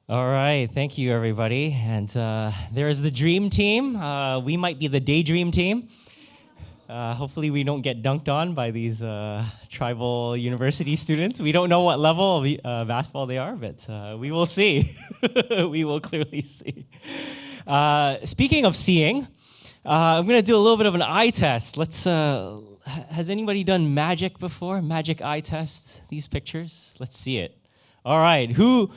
All right, thank you, everybody. And there is the dream team. We might be the daydream team. Hopefully we don't get dunked on by these tribal university students. We don't know what level of basketball they are, but we will see. We will clearly see. Speaking of seeing, I'm going to do a little bit of an eye test. Has anybody done magic before? Magic eye test, these pictures? Let's see it. All right, who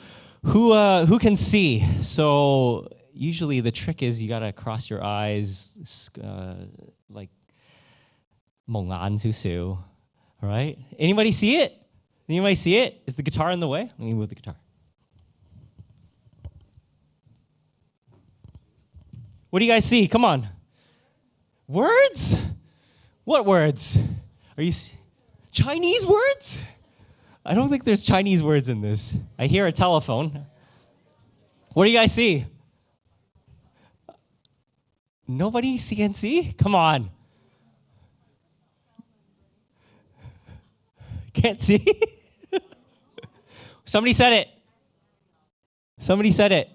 can see? So usually the trick is you got to cross your eyes, like 蒙眼少少, all right? Anybody see it? Anybody see it? Is the guitar in the way? Let me move the guitar. What do you guys see? Come on. Words? What words? Are you Chinese words? I don't think there's Chinese words in this. I hear a telephone. What do you guys see? Nobody can see? Come on. Can't see? Somebody said it. Somebody said it.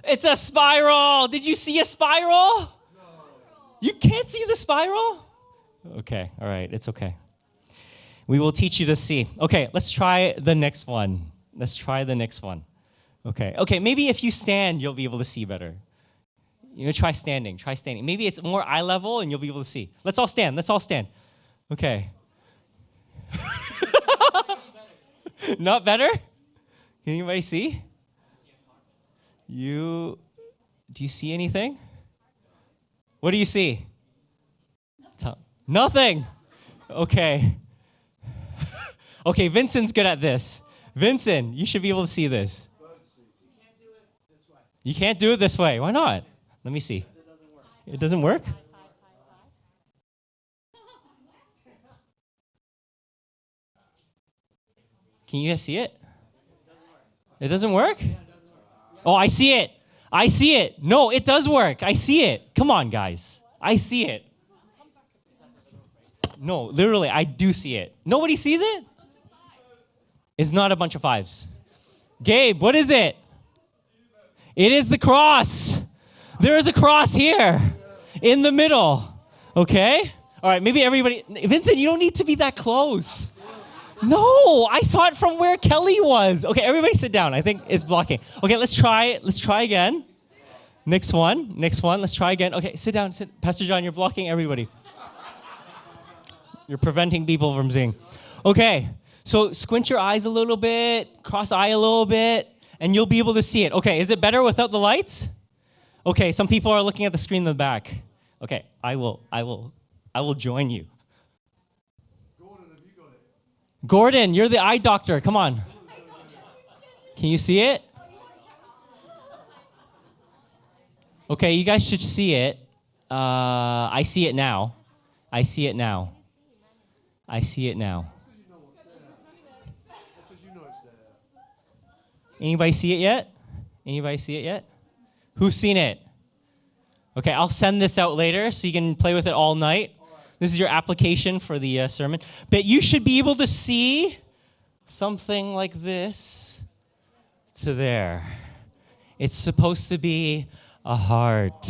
It's a spiral. Did you see a spiral? No. You can't see the spiral? Okay, all right, it's okay. We will teach you to see. Okay, let's try the next one. Let's try the next one. Okay, maybe if you stand, you'll be able to see better. You know, try standing. Maybe it's more eye level and you'll be able to see. Let's all stand. Okay. Not better? Can anybody see? Do you see anything? What do you see? Nothing. Okay. Okay, Vincent's good at this. Vincent, you should be able to see this. You can't do it this way. Why not? Let me see. It doesn't work? Can you guys see it? It doesn't work? Oh, I see it. No, it does work. I see it. Come on, guys. I see it. No, literally, I do see it. Nobody sees it? It's not a bunch of fives. Gabe, what is it? It is the cross. There is a cross here in the middle. Okay? All right, maybe everybody. Vincent, you don't need to be that close. No, I saw it from where Kelly was. Okay, everybody sit down. I think it's blocking. Okay, let's try again. Next one. Let's try again. Okay, sit down. Pastor John, you're blocking everybody. You're preventing people from seeing. Okay, so squint your eyes a little bit, cross eye a little bit, and you'll be able to see it. Okay, is it better without the lights? Okay, some people are looking at the screen in the back. Okay, I will join you. Gordon, you're the eye doctor. Come on. Can you see it? Okay, you guys should see it. I see it now. Anybody see it yet? Who's seen it? Okay, I'll send this out later so you can play with it all night. This is your application for the sermon. But you should be able to see something like this to there. It's supposed to be a heart.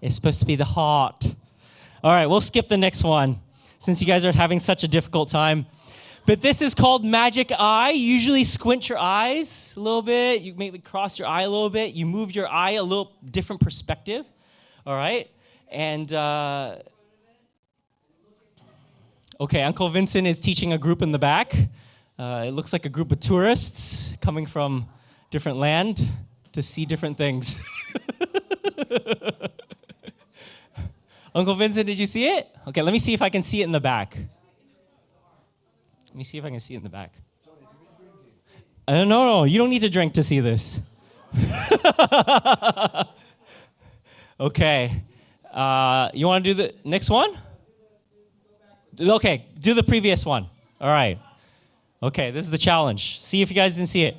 It's supposed to be the heart. All right, we'll skip the next one since you guys are having such a difficult time. But this is called magic eye. You usually squint your eyes a little bit. You maybe cross your eye a little bit. You move your eye a little different perspective. All right? And, okay, Uncle Vincent is teaching a group in the back. It looks like a group of tourists coming from different land to see different things. Uncle Vincent, did you see it? Okay, let me see if I can see it in the back. No, you don't need to drink to see this. Okay. You want to do the next one? Okay, do the previous one. All right. Okay, this is the challenge. See if you guys didn't see it.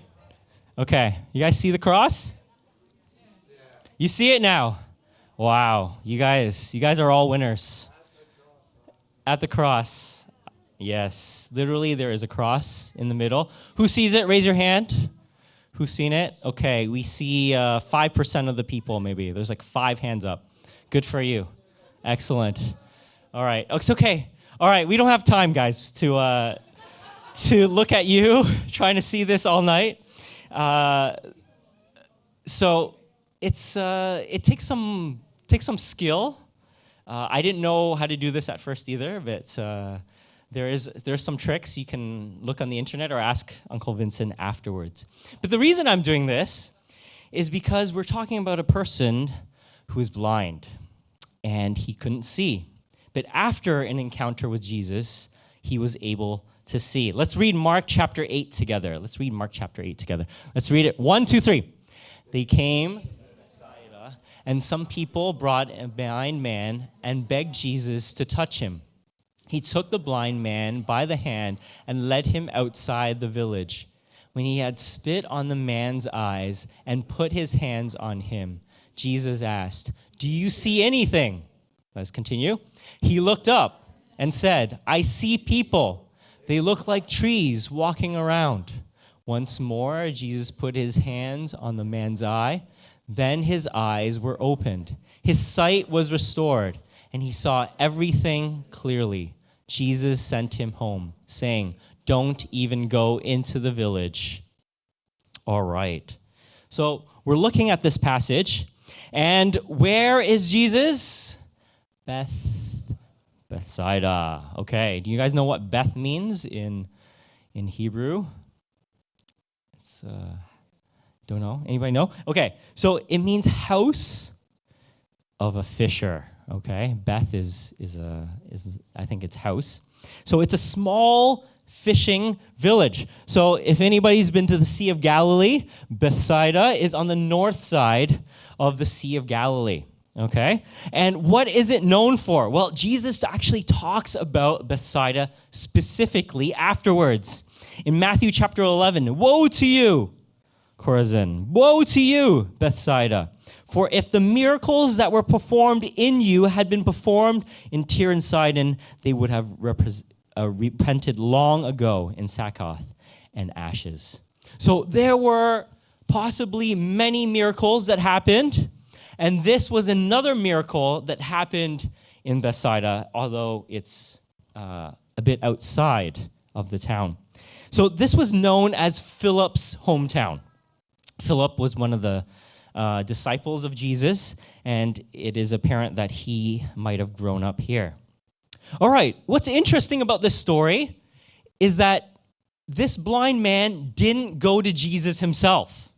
Okay, you guys see the cross? You see it now? Wow, you guys are all winners. At the cross. Yes, literally there is a cross in the middle. Who sees it? Raise your hand. Who's seen it? Okay, we see 5% of the people maybe. There's like 5 hands up. Good for you. Excellent. All right, it's okay. All right, we don't have time, guys, to look at you trying to see this all night. So it takes some skill. I didn't know how to do this at first either, but there's some tricks. You can look on the internet or ask Uncle Vincent afterwards. But the reason I'm doing this is because we're talking about a person who is blind and he couldn't see. But after an encounter with Jesus, he was able to see. Let's read Mark chapter 8 together. Let's read it. 1, 2, 3. They came to Bethsaida, and some people brought a blind man and begged Jesus to touch him. He took the blind man by the hand and led him outside the village. When he had spit on the man's eyes and put his hands on him, Jesus asked, "Do you see anything?" Let's continue. He looked up and said, "I see people. They look like trees walking around." Once more, Jesus put his hands on the man's eye. Then his eyes were opened. His sight was restored, and he saw everything clearly. Jesus sent him home, saying, "Don't even go into the village." All right. So we're looking at this passage, and where is Jesus? Bethsaida. Okay. Do you guys know what Beth means in Hebrew? It's don't know. Anybody know? Okay. So it means house of a fisher. Okay. Beth is I think it's house. So it's a small fishing village. So if anybody's been to the Sea of Galilee, Bethsaida is on the north side of the Sea of Galilee. Okay? And what is it known for? Well, Jesus actually talks about Bethsaida specifically afterwards. In Matthew chapter 11, "Woe to you, Chorazin! Woe to you, Bethsaida! For if the miracles that were performed in you had been performed in Tyre and Sidon, they would have repented long ago in sackcloth and ashes." So there were possibly many miracles that happened, and this was another miracle that happened in Bethsaida, although it's a bit outside of the town. So this was known as Philip's hometown. Philip was one of the disciples of Jesus, and it is apparent that he might have grown up here. All right, what's interesting about this story is that this blind man didn't go to Jesus himself.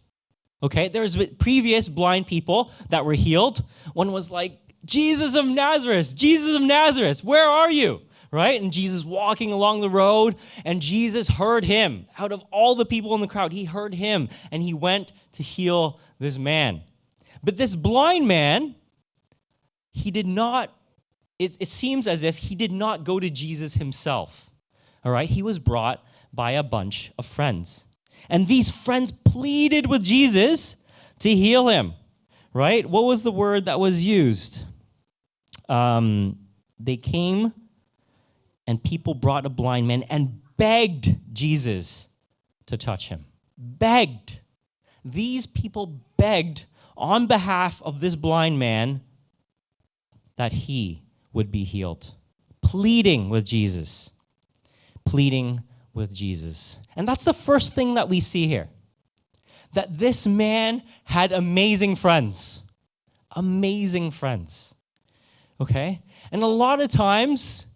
Okay, there's previous blind people that were healed. One was like, Jesus of Nazareth, where are you? Right? And Jesus walking along the road, and Jesus heard him. Out of all the people in the crowd, he heard him, and he went to heal this man. But this blind man, he did not, it seems as if he did not go to Jesus himself. All right? He was brought by a bunch of friends. And these friends pleaded with Jesus to heal him. Right? What was the word that was used? They came, and people brought a blind man and begged Jesus to touch him. Begged. These people begged on behalf of this blind man that he would be healed. Pleading with Jesus. Pleading with Jesus. And that's the first thing that we see here. That this man had amazing friends. Amazing friends. Okay? And a lot of times,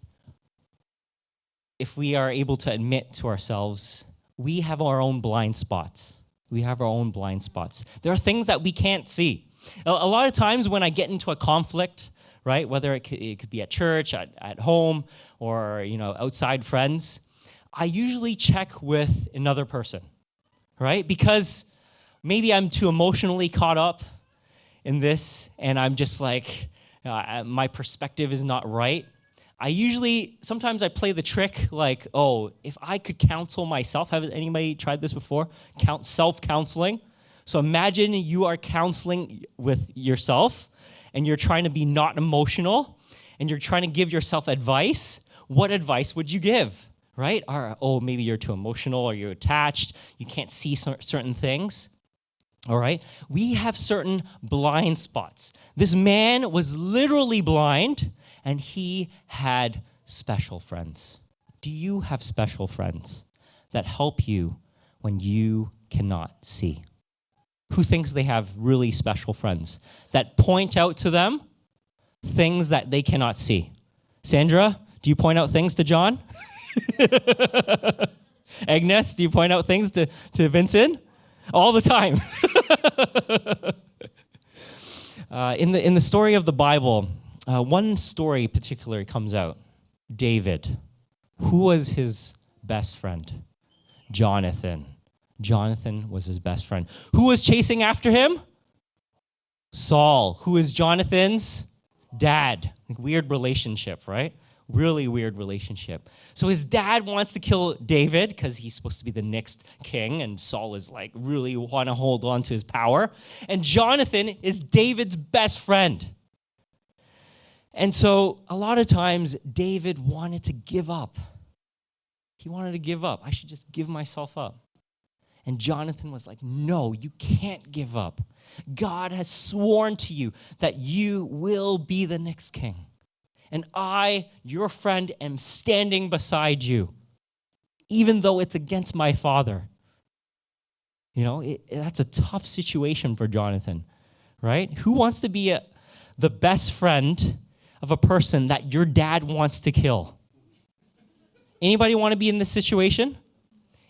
if we are able to admit to ourselves, we have our own blind spots. We have our own blind spots. There are things that we can't see. A lot of times when I get into a conflict, right, whether it could be at church, at home, or outside friends, I usually check with another person, right? Because maybe I'm too emotionally caught up in this, and I'm just like, my perspective is not right. Sometimes I play the trick like, oh, if I could counsel myself. Have anybody tried this before? Self-counseling. So imagine you are counseling with yourself, and you're trying to be not emotional, and you're trying to give yourself advice. What advice would you give? right? Or, oh, maybe you're too emotional or you're attached. You can't see certain things. All right? We have certain blind spots. This man was literally blind, and he had special friends. Do you have special friends that help you when you cannot see? Who thinks they have really special friends that point out to them things that they cannot see? Sandra, do you point out things to John? Agnes, do you point out things to Vincent? All the time. In the story of the Bible, one story particularly comes out. David. Who was his best friend? Jonathan. Jonathan was his best friend. Who was chasing after him? Saul. Who is Jonathan's dad? Weird relationship, right? Really weird relationship. So his dad wants to kill David because he's supposed to be the next king, and Saul is like really want to hold on to his power. And Jonathan is David's best friend. And so a lot of times David wanted to give up. He wanted to give up. I should just give myself up. And Jonathan was like, no, you can't give up. God has sworn to you that you will be the next king. And I, your friend, am standing beside you, even though it's against my father. You know, that's a tough situation for Jonathan, right? Who wants to be the best friend of a person that your dad wants to kill? Anybody want to be in this situation?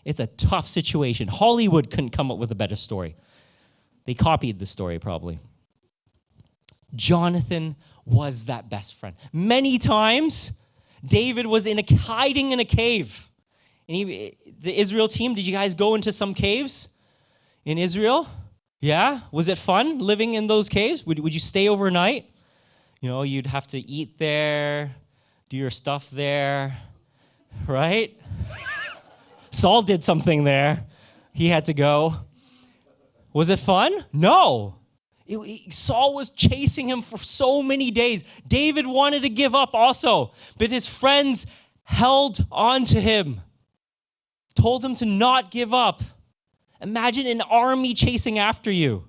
It's a tough situation. Hollywood couldn't come up with a better story. They copied the story probably. Jonathan was that best friend. Many times, David was hiding in a cave. The Israel team, did you guys go into some caves in Israel? Yeah? Was it fun living in those caves? Would you stay overnight? You know, you'd have to eat there, do your stuff there, right? Saul did something there. He had to go. Was it fun? No. Saul was chasing him for so many days. David wanted to give up also, but his friends held on to him, told him to not give up. Imagine an army chasing after you.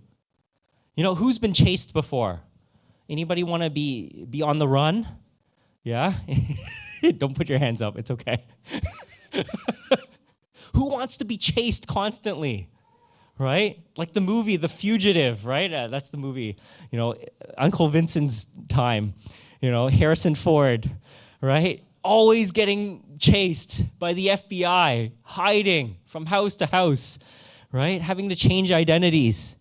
You know, who's been chased before? Anybody want to be on the run? Yeah? Don't put your hands up. It's okay. Who wants to be chased constantly? Right? Like the movie, The Fugitive, right? That's the movie, you know, Uncle Vincent's time, you know, Harrison Ford, right? Always getting chased by the FBI, hiding from house to house, right? Having to change identities.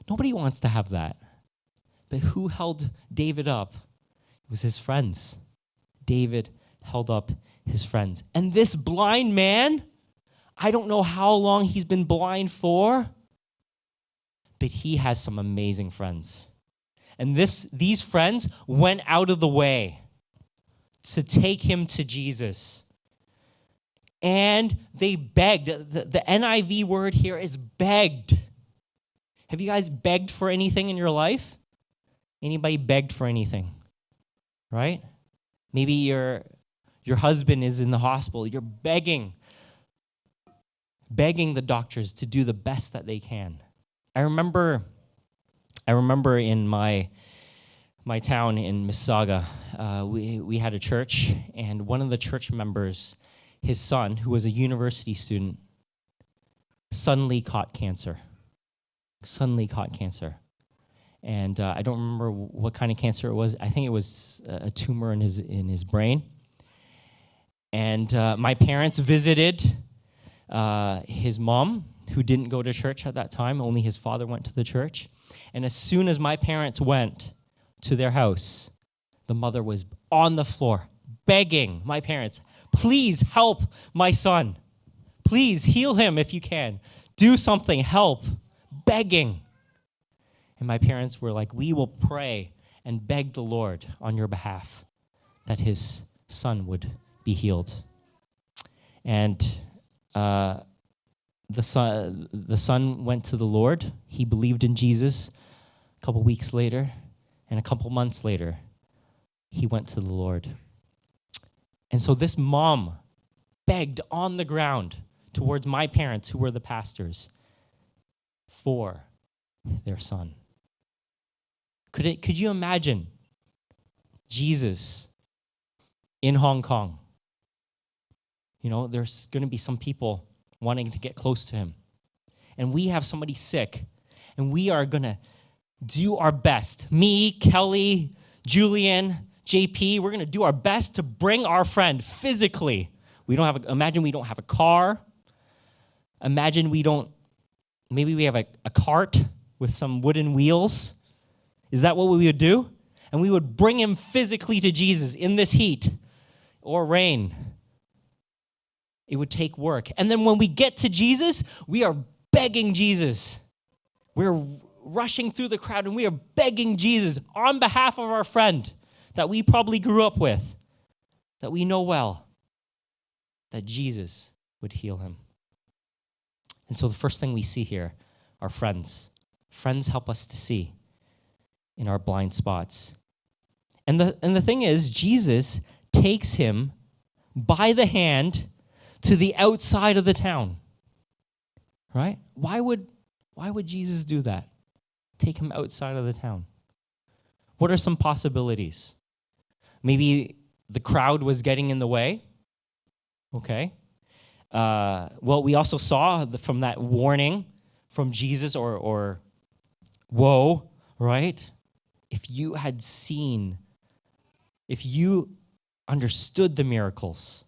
Nobody wants to have that. But who held David up? It was his friends. David held up his friends. And this blind man, I don't know how long he's been blind for, but he has some amazing friends. And these friends went out of the way to take him to Jesus. And they begged. The NIV word here is begged. Have you guys begged for anything in your life? Anybody begged for anything? Right? Maybe your husband is in the hospital. You're begging the doctors to do the best that they can. I remember in my town in Mississauga, we had a church, and one of the church members, his son, who was a university student, suddenly caught cancer. And I don't remember what kind of cancer it was. I think it was a tumor in his brain. And my parents visited his mom, who didn't go to church at that time. Only his father went to the church. And as soon as my parents went to their house, the mother was on the floor begging my parents, please help my son. Please heal him if you can. Do something, help. Begging. And my parents were like, we will pray and beg the Lord on your behalf that his son would be healed. And the son went to the Lord. He believed in Jesus. A couple weeks later, and a couple months later, he went to the Lord. And so this mom begged on the ground towards my parents, who were the pastors, for their son. Could you imagine Jesus in Hong Kong? You know, there's going to be some people wanting to get close to him. And we have somebody sick, and we are going to do our best. Me, Kelly, Julian, JP, we're going to do our best to bring our friend physically. Imagine we don't have a car. Imagine maybe we have a cart with some wooden wheels. Is that what we would do? And we would bring him physically to Jesus in this heat or rain. It would take work. And then when we get to Jesus, we are begging Jesus. We're rushing through the crowd and we are begging Jesus on behalf of our friend that we probably grew up with, that we know well, that Jesus would heal him. And so the first thing we see here are friends. Friends help us to see in our blind spots. And the thing is, Jesus takes him by the hand to the outside of the town. Right? Why would Jesus do that? Take him outside of the town. What are some possibilities? Maybe the crowd was getting in the way. Okay. Well, we also saw from that warning from Jesus or woe, right? If you had seen, if you understood the miracles,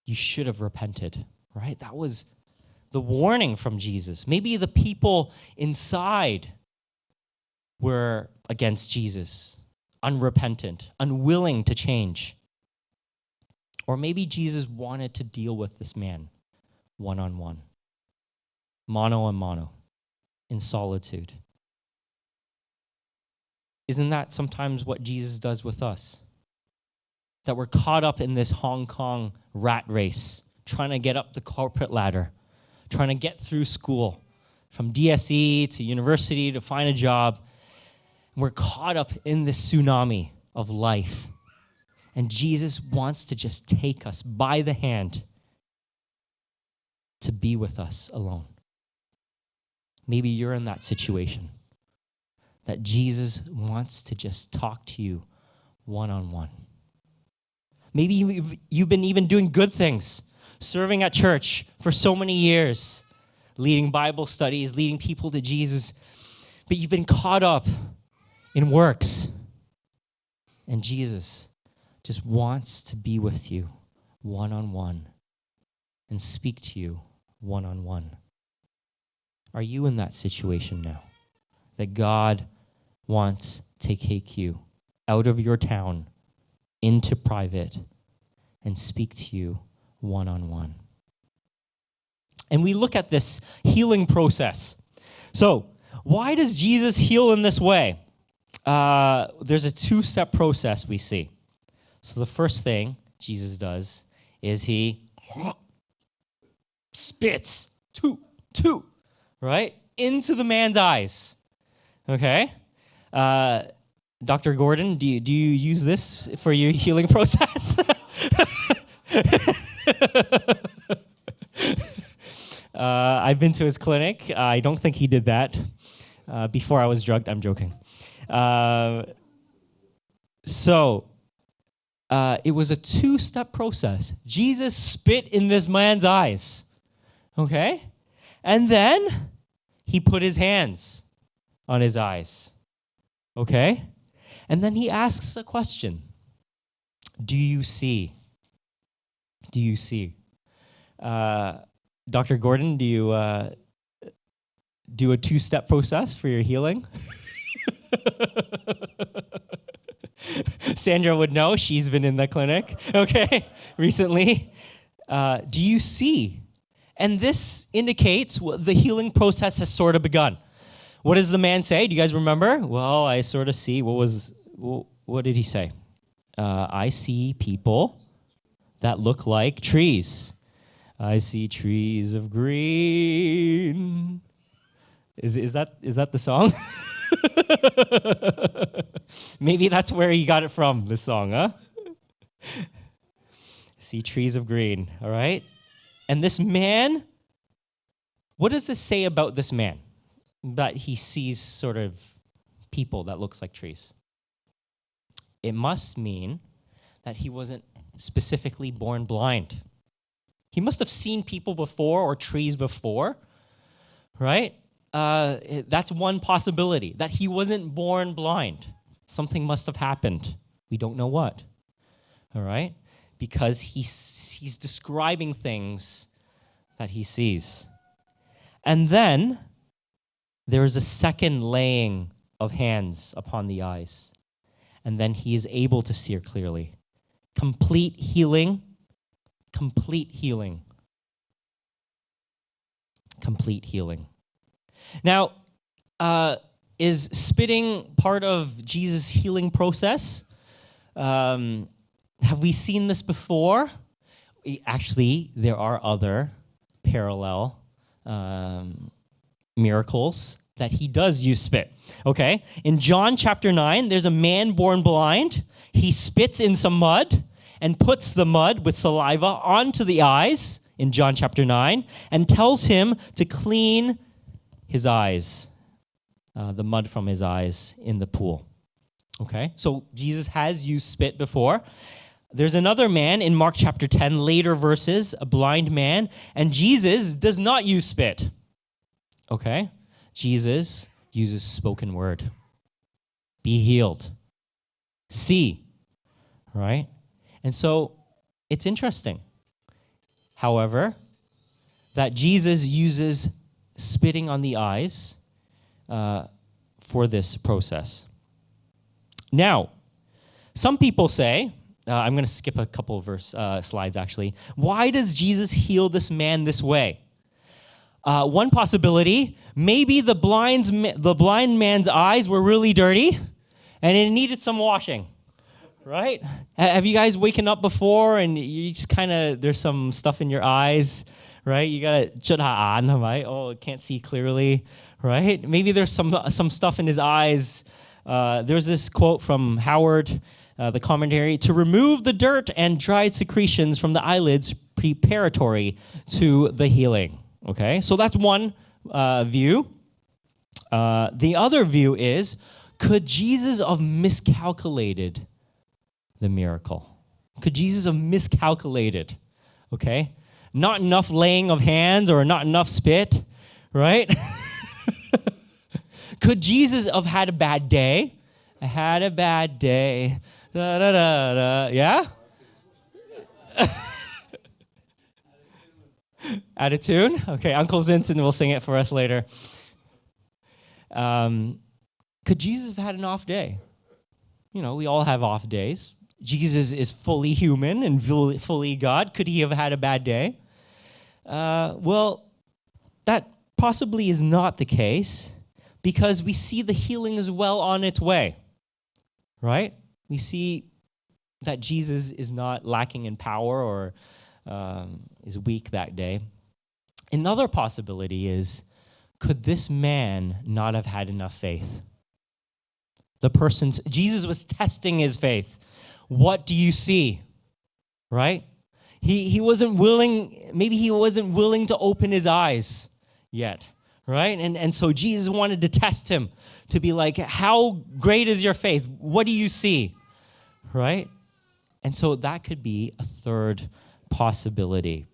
you should have repented, right? That was the warning from Jesus. Maybe the people inside were against Jesus, unrepentant, unwilling to change. Or maybe Jesus wanted to deal with this man one-on-one, mano a mano, in solitude. Isn't that sometimes what Jesus does with us? That we're caught up in this Hong Kong rat race, trying to get up the corporate ladder, trying to get through school, from DSE to university to find a job. We're caught up in this tsunami of life. And Jesus wants to just take us by the hand to be with us alone. Maybe you're in that situation, that Jesus wants to just talk to you one-on-one. Maybe you've been even doing good things, serving at church for so many years, leading Bible studies, leading people to Jesus, but you've been caught up in works. And Jesus just wants to be with you one-on-one and speak to you one-on-one. Are you in that situation now? That God wants to take you out of your town into private and speak to you one-on-one. And we look at this healing process. So, why does Jesus heal in this way? There's a two-step process we see. So the first thing Jesus does is he spits, right, into the man's eyes. Okay? Dr. Gordon, do you use this for your healing process? I've been to his clinic. I don't think he did that before I was drugged. I'm joking. It was a two-step process. Jesus spit in this man's eyes, okay? And then he put his hands on his eyes, okay? And then he asks a question. Do you see? Do you see? Dr. Gordon, do you do a two-step process for your healing? Sandra would know. She's been in the clinic, okay, recently. Do you see? And this indicates the healing process has sort of begun. What does the man say? Do you guys remember? Well, I sort of see. What did he say? I see people that look like trees. I see trees of green. Is that the song? Maybe that's where he got it from, this song, huh? See trees of green, all right? And this man, what does this say about this man? That he sees sort of people that looks like trees. It must mean that he wasn't specifically born blind. He must have seen people before or trees before, right? That's one possibility, that he wasn't born blind. Something must have happened. We don't know what, all right? Because he's describing things that he sees. And then there is a second laying of hands upon the eyes. And then he is able to see clearly. Complete healing. Complete healing. Complete healing. Now, is spitting part of Jesus' healing process? Have we seen this before? Actually, there are other parallel miracles that he does use spit. Okay? In John chapter 9, there's a man born blind. He spits in some mud and puts the mud with saliva onto the eyes in John chapter 9 and tells him to clean his eyes, the mud from his eyes in the pool. Okay? So Jesus has used spit before. There's another man in Mark chapter 10, later verses, a blind man, and Jesus does not use spit. Okay? Jesus uses spoken word. Be healed. See. Right? And so it's interesting, however, that Jesus uses spitting on the eyes for this process. Now, some people say, I'm going to skip a couple of slides actually. Why does Jesus heal this man this way? One possibility, maybe the blind man's eyes were really dirty and it needed some washing, right? Have you guys waken up before and you just kind of, there's some stuff in your eyes, right? You got to, right? Oh, can't see clearly, right? Maybe there's some stuff in his eyes. There's this quote from Howard, the commentary, to remove the dirt and dried secretions from the eyelids preparatory to the healing. Okay, so that's one view. The other view is, could Jesus have miscalculated the miracle? Could Jesus have miscalculated? Okay, not enough laying of hands or not enough spit, right? Could Jesus have had a bad day? I had a bad day. Da, da, da, da. Yeah? Out of tune? Okay, Uncle Vincent will sing it for us later. Could Jesus have had an off day? You know, we all have off days. Jesus is fully human and fully God. Could he have had a bad day? Well, that possibly is not the case because we see the healing is well on its way, right? We see that Jesus is not lacking in power or is weak that day. Another possibility is, could this man not have had enough faith? Jesus was testing his faith. What do you see? Right? He wasn't willing, maybe he wasn't willing to open his eyes yet. Right? And so Jesus wanted to test him to be like, how great is your faith? What do you see? Right? And so that could be a third possibility.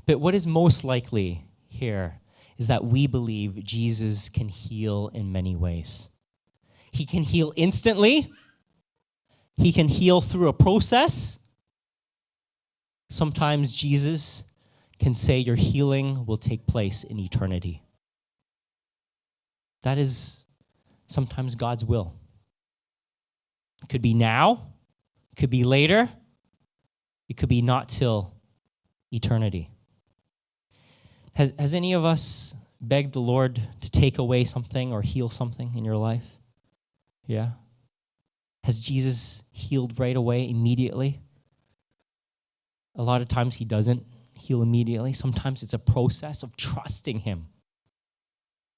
But what is most likely here is that we believe Jesus can heal in many ways. He can heal instantly. He can heal through a process. Sometimes Jesus can say your healing will take place in eternity. That is sometimes God's will. It could be now, it could be later, it could be not till eternity. Has any of us begged the Lord to take away something or heal something in your life? Yeah? Has Jesus healed right away, immediately? A lot of times he doesn't heal immediately. Sometimes it's a process of trusting him.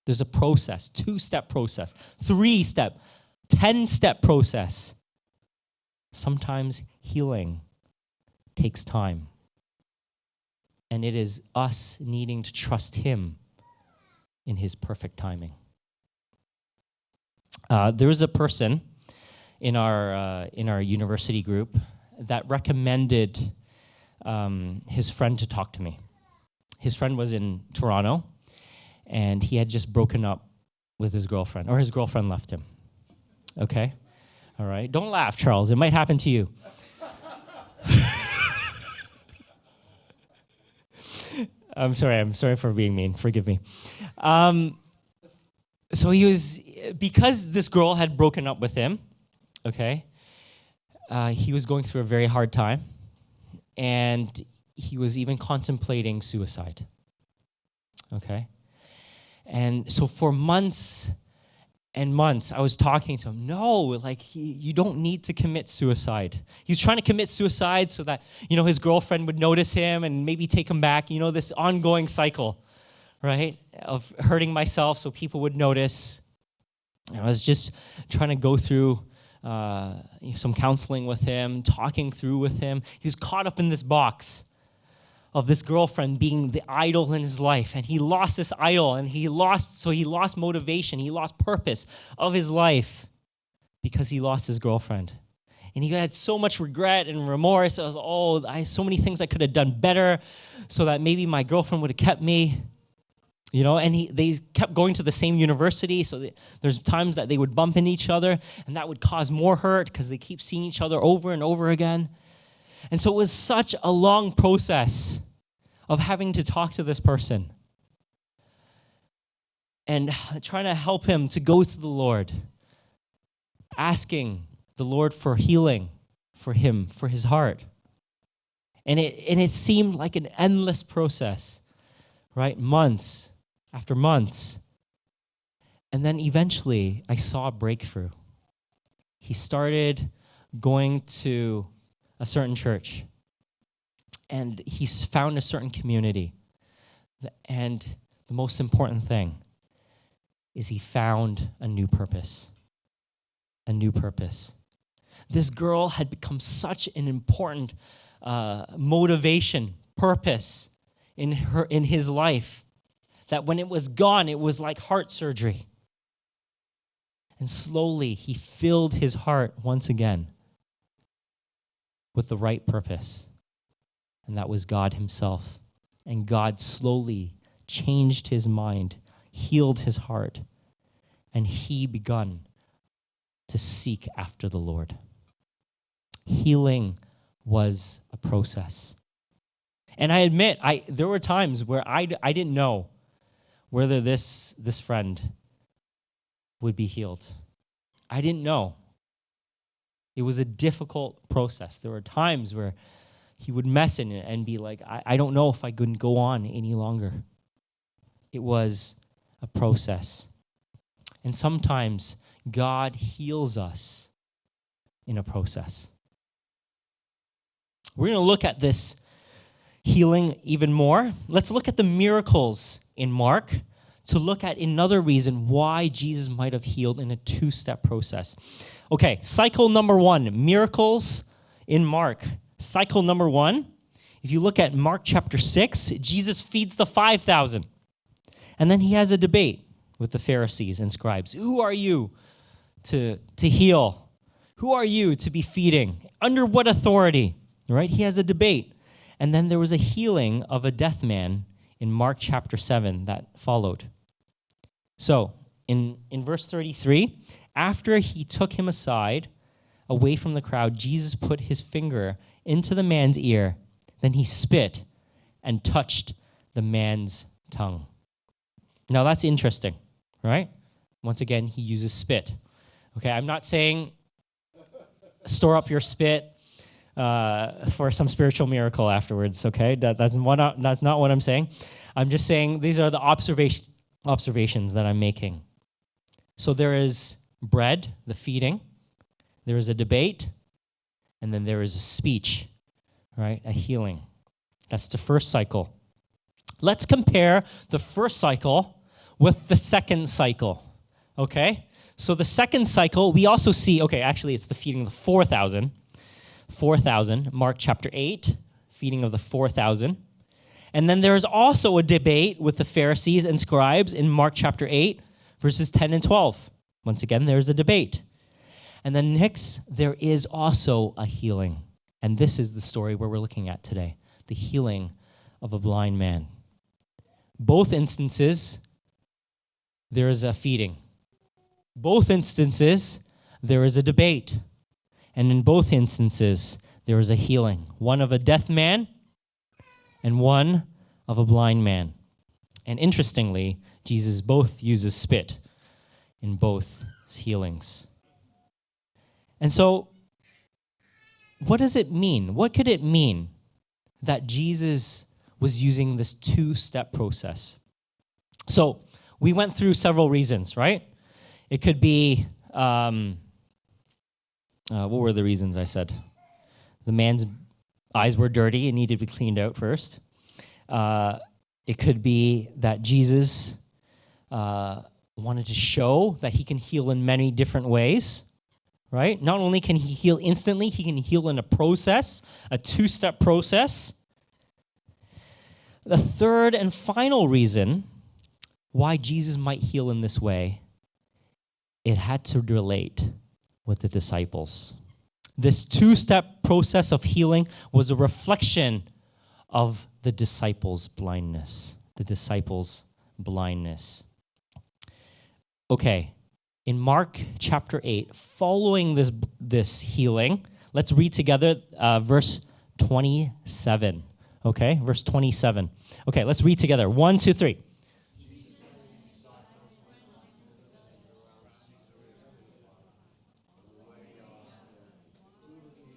There's a process, 2-step process, 3-step, 10-step process sometimes healing takes time. And it is us needing to trust him in his perfect timing. There was a person in our university group that recommended his friend to talk to me. His friend was in Toronto, and he had just broken up with his girlfriend, or his girlfriend left him. Okay? All right? Don't laugh, Charles. It might happen to you. I'm sorry for being mean. Forgive me. So because this girl had broken up with him, okay, he was going through a very hard time, and he was even contemplating suicide, okay? And so for months and months, I was talking to him, you don't need to commit suicide. He was trying to commit suicide so that, his girlfriend would notice him and maybe take him back, this ongoing cycle, right, of hurting myself so people would notice. And I was just trying to go through some counseling with him, talking through with him. He was caught up in this box of this girlfriend being the idol in his life, and he lost this idol, and he lost motivation, he lost purpose of his life because he lost his girlfriend. And he had so much regret and remorse. I had so many things I could have done better so that maybe my girlfriend would have kept me. And they kept going to the same university, so there's times that they would bump into each other, and that would cause more hurt because they keep seeing each other over and over again. And so it was such a long process of having to talk to this person and trying to help him to go to the Lord, asking the Lord for healing for him, for his heart. And it seemed like an endless process, right? Months after months. And then eventually I saw a breakthrough. He started going to a certain church, and he found a certain community. And the most important thing is he found a new purpose. A new purpose. This girl had become such an important motivation, purpose in his life, that when it was gone, it was like heart surgery. And slowly, he filled his heart once again with the right purpose, and that was God himself. And God slowly changed his mind, healed his heart, and he begun to seek after the Lord. Healing was a process. And I admit, there were times where I didn't know whether this friend would be healed. I didn't know. It was a difficult process. There were times where he would mess in it and be like, I don't know if I couldn't go on any longer. It was a process. And sometimes God heals us in a process. We're going to look at this healing even more. Let's look at the miracles in Mark to look at another reason why Jesus might have healed in a two-step process. Okay, cycle number one, miracles in Mark. Cycle number one, if you look at Mark chapter 6, Jesus feeds the 5,000. And then he has a debate with the Pharisees and scribes. Who are you to heal? Who are you to be feeding? Under what authority? Right? He has a debate. And then there was a healing of a deaf man in Mark chapter 7 that followed. So, in verse 33, after he took him aside, away from the crowd, Jesus put his finger into the man's ear. Then he spit and touched the man's tongue. Now, that's interesting, right? Once again, he uses spit. Okay, I'm not saying store up your spit for some spiritual miracle afterwards, okay? That's not what I'm saying. I'm just saying these are the observations that I'm making. So there is bread, the feeding. There is a debate. And then there is a speech, right? A healing. That's the first cycle. Let's compare the first cycle with the second cycle, okay? So the second cycle, we also see, okay, actually it's the feeding of the 4,000. 4,000, Mark chapter 8, feeding of the 4,000. And then there's also a debate with the Pharisees and scribes in Mark chapter 8, verses 10 and 12. Once again, there's a debate. And then next, there is also a healing. And this is the story where we're looking at today, the healing of a blind man. Both instances, there is a feeding. Both instances, there is a debate. And in both instances, there is a healing. One of a deaf man and one of a blind man. And interestingly, Jesus both uses spit in both healings. And so, what does it mean? What could it mean that Jesus was using this two-step process? So, we went through several reasons, right? It could be, what were the reasons I said? The man's eyes were dirty and needed to be cleaned out first. It could be that Jesus wanted to show that he can heal in many different ways, right? Not only can he heal instantly, he can heal in a process, a two-step process. The third and final reason why Jesus might heal in this way, it had to relate with the disciples. This two-step process of healing was a reflection of the disciples' blindness. The disciples' blindness. Okay, in Mark chapter 8, following this healing, let's read together verse 27. Okay, verse 27. Okay, let's read together. 1, 2, 3.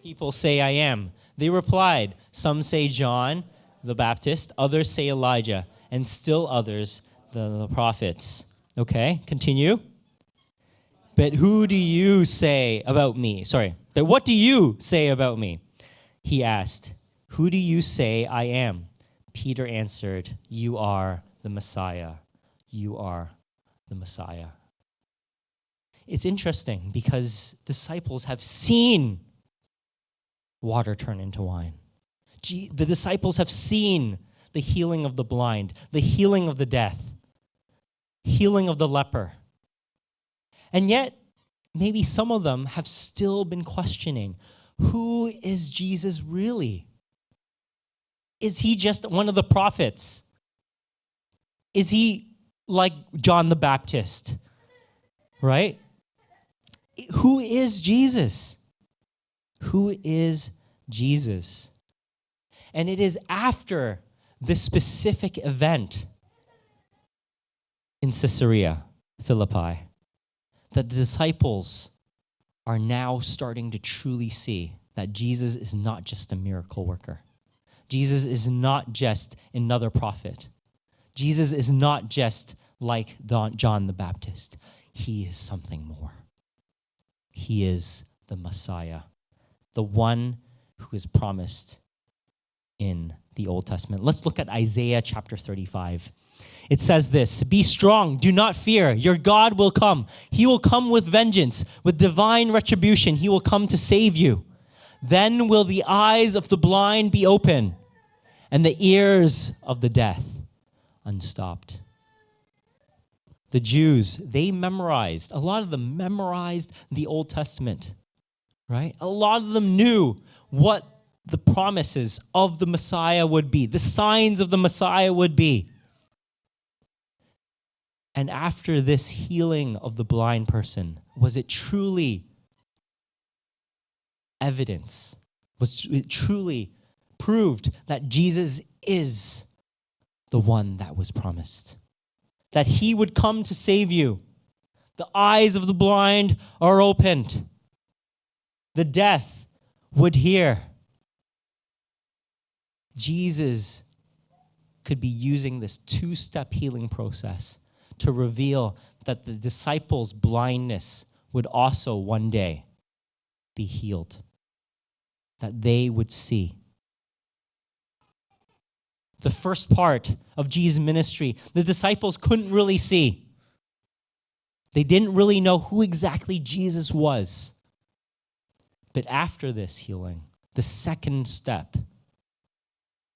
People say I am. They replied, some say John the Baptist, others say Elijah, and still others the prophets. Okay, continue. But who do you say about me? But what do you say about me? He asked, who do you say I am? Peter answered, you are the Messiah. You are the Messiah. It's interesting because disciples have seen water turn into wine. The disciples have seen the healing of the blind, the healing of the deaf, healing of the leper. And yet, maybe some of them have still been questioning, who is Jesus really? Is he just one of the prophets? Is he like John the Baptist? Right? Who is Jesus? Who is Jesus? And it is after this specific event in Caesarea Philippi that the disciples are now starting to truly see that Jesus is not just a miracle worker. Jesus is not just another prophet. Jesus is not just like John the Baptist. He is something more. He is the Messiah, the one who is promised in the Old Testament. Let's look at Isaiah chapter 35. It says this, be strong, do not fear, your God will come. He will come with vengeance, with divine retribution. He will come to save you. Then will the eyes of the blind be open, and the ears of the deaf unstopped. The Jews, a lot of them memorized the Old Testament, right? A lot of them knew what the promises of the Messiah would be, the signs of the Messiah would be. And after this healing of the blind person, was it truly evidence? Was it truly proved that Jesus is the one that was promised? That he would come to save you. The eyes of the blind are opened. The deaf would hear. Jesus could be using this two-step healing process to reveal that the disciples' blindness would also one day be healed, that they would see. The first part of Jesus' ministry, the disciples couldn't really see. They didn't really know who exactly Jesus was. But after this healing, the second step,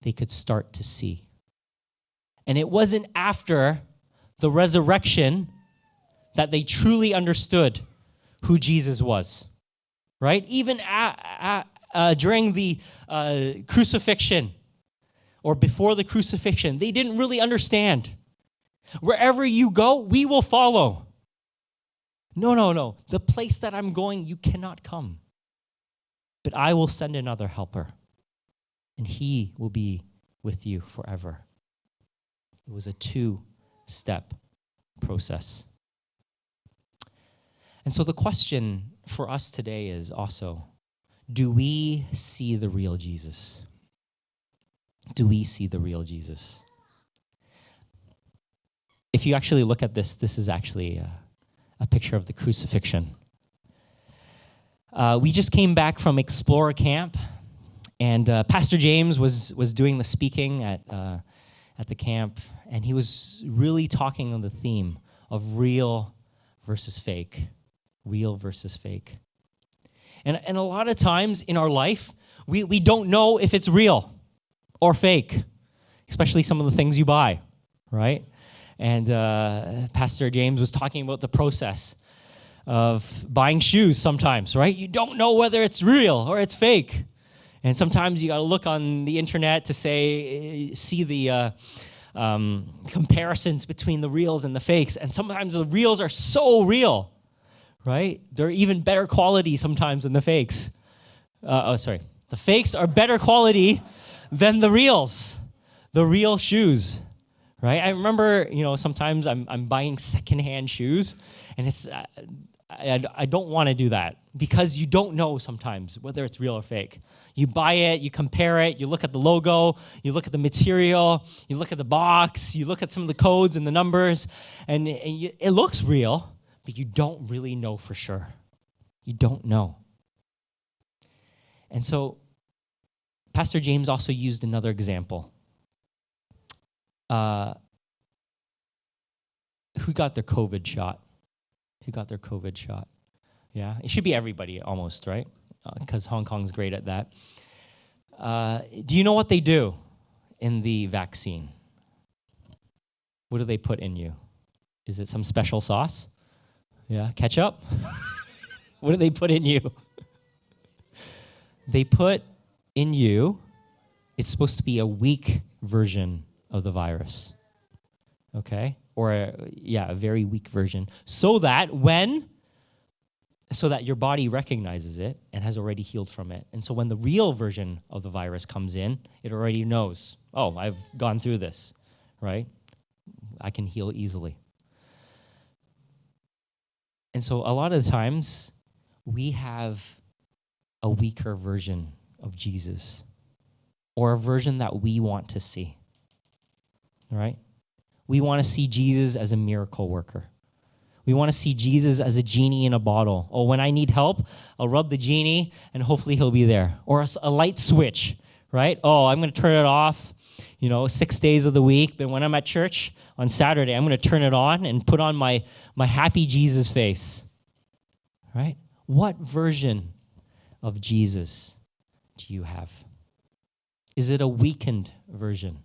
they could start to see. And it wasn't after the resurrection that they truly understood who Jesus was, right? Even during the crucifixion or before the crucifixion, they didn't really understand. Wherever you go, we will follow. No. The place that I'm going, you cannot come. But I will send another helper, and he will be with you forever. It was a 2-step process. And so the question for us today is also, do we see the real Jesus? Do we see the real Jesus? If you actually look at this, this is actually a picture of the crucifixion. We just came back from Explorer Camp, and Pastor James was doing the speaking at the camp, and he was really talking on the theme of real versus fake. Real versus fake. And a lot of times in our life, we don't know if it's real or fake, especially some of the things you buy, right? And Pastor James was talking about the process of buying shoes sometimes, right? You don't know whether it's real or it's fake. And sometimes you got to look on the internet to see the comparisons between the reals and the fakes. And sometimes the reals are so real, right? They're even better quality sometimes than the fakes. The fakes are better quality than the reals, the real shoes, right? I remember, sometimes I'm buying secondhand shoes, and it's I don't want to do that because you don't know sometimes whether it's real or fake. You buy it, you compare it, you look at the logo, you look at the material, you look at the box, you look at some of the codes and the numbers, and it looks real, but you don't really know for sure. You don't know. And so Pastor James also used another example. Who got their COVID shot? Who got their COVID shot? Yeah, it should be everybody almost, right? Because Hong Kong's great at that. Do you know what they do in the vaccine? What do they put in you? Is it some special sauce? Yeah, ketchup? What do they put in you? They put in you, it's supposed to be a weak version of the virus, okay? Or a very weak version, so that your body recognizes it and has already healed from it. And so when the real version of the virus comes in, it already knows, oh, I've gone through this, right? I can heal easily. And so a lot of the times, we have a weaker version of Jesus, or a version that we want to see, right? We want to see Jesus as a miracle worker. We want to see Jesus as a genie in a bottle. Oh, when I need help, I'll rub the genie, and hopefully he'll be there. Or a light switch, right? Oh, I'm going to turn it off, 6 days of the week. But when I'm at church on Saturday, I'm going to turn it on and put on my happy Jesus face, right? What version of Jesus do you have? Is it a weakened version?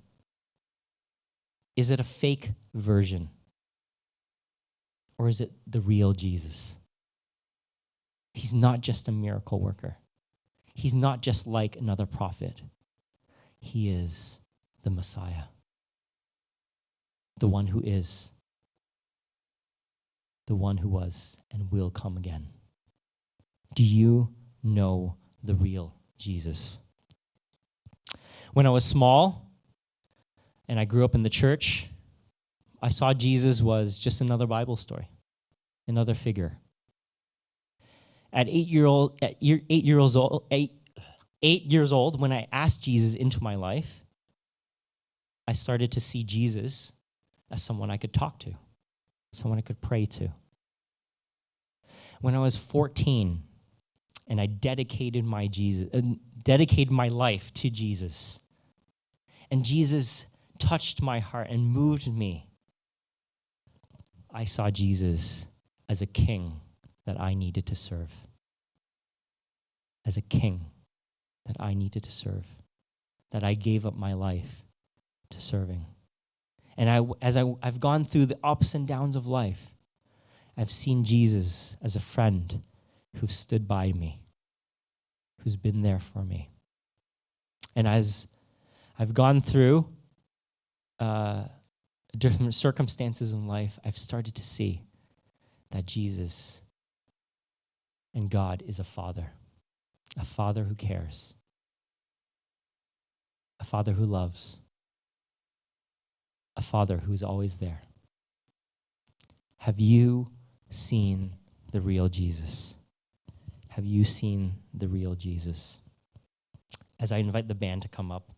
Is it a fake version? Or is it the real Jesus? He's not just a miracle worker. He's not just like another prophet. He is the Messiah, the one who is, the one who was and will come again. Do you know the real Jesus? When I was small and I grew up in the church, I saw Jesus was just another Bible story, another figure. At 8 years old, when I asked Jesus into my life, I started to see Jesus as someone I could talk to, someone I could pray to. When I was 14, and I dedicated my life to Jesus, and Jesus touched my heart and moved me, I saw Jesus as a king that I needed to serve. As a king. that I needed to serve, that I gave up my life to serving. And as I've gone through the ups and downs of life, I've seen Jesus as a friend who stood by me, who's been there for me. And as I've gone through different circumstances in life, I've started to see that Jesus and God is a father who cares, a father who loves, a father who's always there. Have you seen the real Jesus? Have you seen the real Jesus? As I invite the band to come up,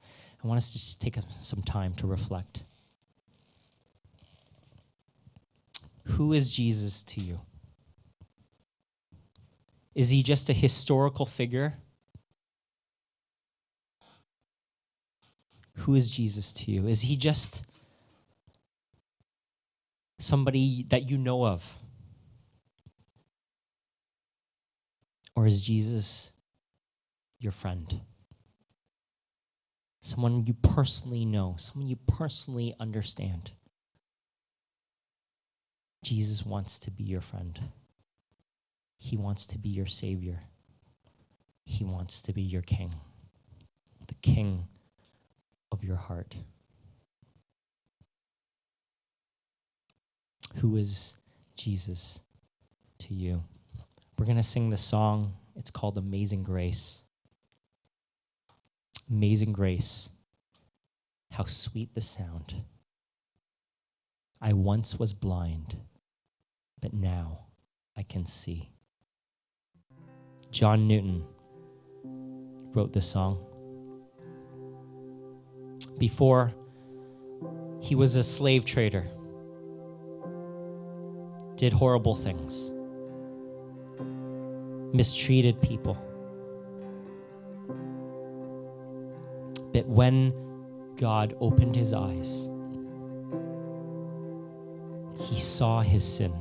I want us to just take some time to reflect. Who is Jesus to you? Is he just a historical figure? Who is Jesus to you? Is he just somebody that you know of? Or is Jesus your friend? Someone you personally know, someone you personally understand. Jesus wants to be your friend. He wants to be your Savior. He wants to be your King, the King of your heart. Who is Jesus to you? We're going to sing the song. It's called Amazing Grace. Amazing grace, how sweet the sound. I once was blind, but now I can see. John Newton wrote this song. Before, he was a slave trader, did horrible things, mistreated people. But when God opened his eyes, he saw his sin.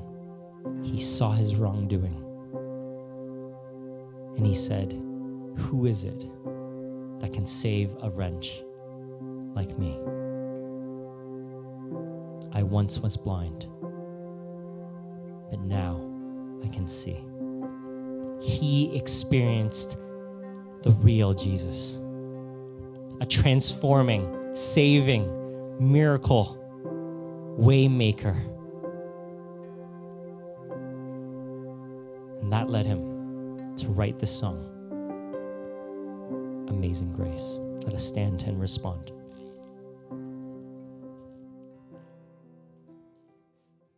He saw his wrongdoing. And he said, who is it that can save a wretch like me? I once was blind, but now I can see. He experienced the real Jesus, a transforming, saving, miracle, way maker. And that led him to write this song, Amazing Grace. Let us stand and respond.